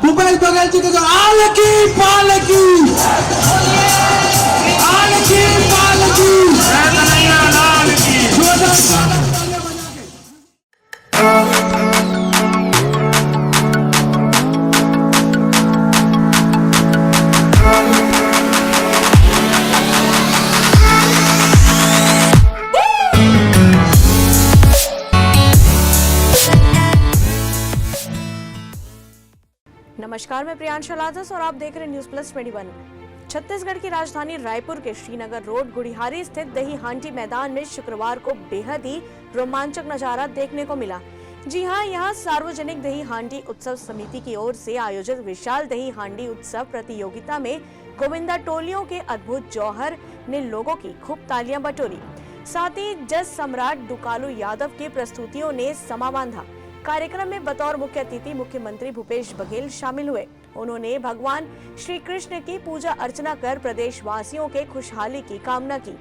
भूपेश बघेल जी के जो आलकी पालकी आलकी पालकी नमस्कार, मैं प्रियांशा लाजस और आप देख रहे हैं न्यूज प्लस 21। छत्तीसगढ़ की राजधानी रायपुर के श्रीनगर रोड गुड़िहारी स्थित दही हांडी मैदान में शुक्रवार को बेहद ही रोमांचक नजारा देखने को मिला। जी हां, यहां सार्वजनिक दही हांडी उत्सव समिति की ओर से आयोजित विशाल दही हांडी उत्सव प्रतियोगिता में गोविंदा टोलियों के अद्भुत जौहर ने लोगों की खूब तालियां बटोरी। साथ ही जज सम्राट दुकालू यादव की प्रस्तुतियों ने समा बांधा। कार्यक्रम में बतौर मुख्य अतिथि मुख्यमंत्री भूपेश बघेल शामिल हुए। उन्होंने भगवान श्री कृष्ण की पूजा अर्चना कर प्रदेशवासियों के खुशहाली की कामना की।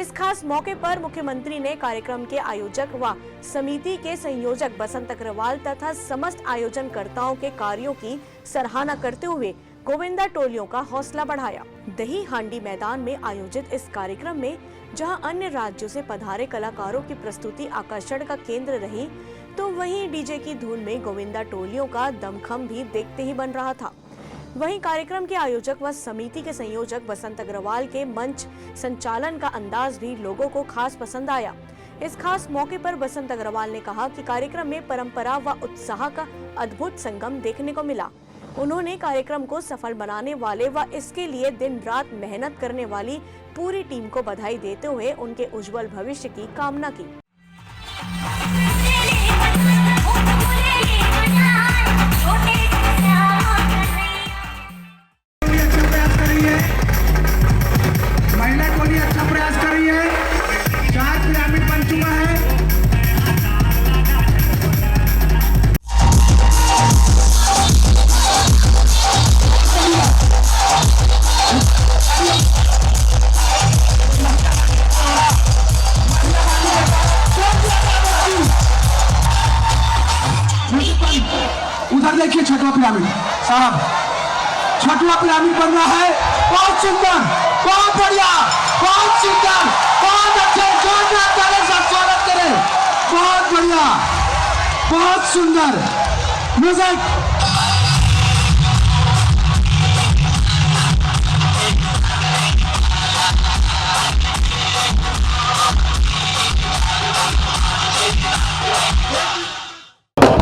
इस खास मौके पर मुख्यमंत्री ने कार्यक्रम के आयोजक व समिति के संयोजक बसंत अग्रवाल तथा समस्त आयोजनकर्ताओं के कार्यों की सराहना करते हुए गोविंदा टोलियों का हौसला बढ़ाया। दही हांडी मैदान में आयोजित इस कार्यक्रम में जहां अन्य राज्यों से पधारे कलाकारों की प्रस्तुति आकर्षण का केंद्र रही, तो वहीं डीजे की धुन में गोविंदा टोलियों का दमखम भी देखते ही बन रहा था। वहीं कार्यक्रम के आयोजक व समिति के संयोजक बसंत अग्रवाल के मंच संचालन का अंदाज भी लोगों को खास पसंद आया। इस खास मौके पर बसंत अग्रवाल ने कहा कि कार्यक्रम में परंपरा व उत्साह का अद्भुत संगम देखने को मिला। उन्होंने कार्यक्रम को सफल बनाने वाले व इसके लिए दिन रात मेहनत करने वाली पूरी टीम को बधाई देते हुए उनके उज्जवल भविष्य की कामना की। महिला टोली अच्छा प्रयास कर रही है, 4 पिरामिड बन चुका है। उधर देखिए छठवां पिरामिड साहब, छठवां पिरामिड बन रहा है। बहुत सुंदर, बहुत बढ़िया, बहुत सुंदर, बहुत अच्छे, जोरदार ताली से स्वागत करें। बहुत बढ़िया, बहुत सुंदर म्यूजिक।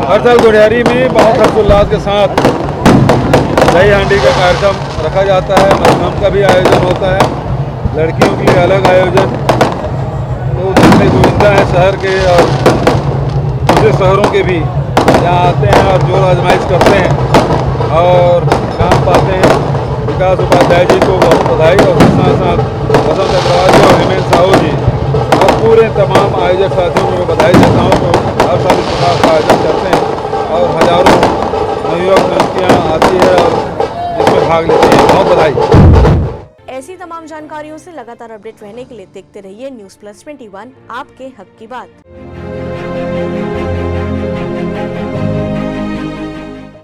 हर साल गुड़ियारी में बहुत हर्षोल्लास के साथ दही हांडी का कार्यक्रम रखा जाता है। मधुरम का भी आयोजन होता है, लड़कियों के लिए अलग आयोजन। तो जितने गोविंदा हैं शहर के और दूसरे शहरों के भी यहाँ आते हैं और जोर आजमाइश करते हैं और काम पाते हैं। विकास उपाध्याय जी को बहुत बधाई और साथ साथ बसंत अग्रवाल जी और हेमेंद्र साहू जी और पूरे तमाम आयोजक साथियों को बधाई देता हूँ। तो हर साल इस प्रकार का आयोजन करते हैं और हजारों नवयुवक लड़कियाँ आती है और जिसमें भाग लेती हैं। बहुत बधाई। ऐसी तमाम जानकारियों से लगातार अपडेट रहने के लिए देखते रहिए न्यूज प्लस 21, आपके हक की बात।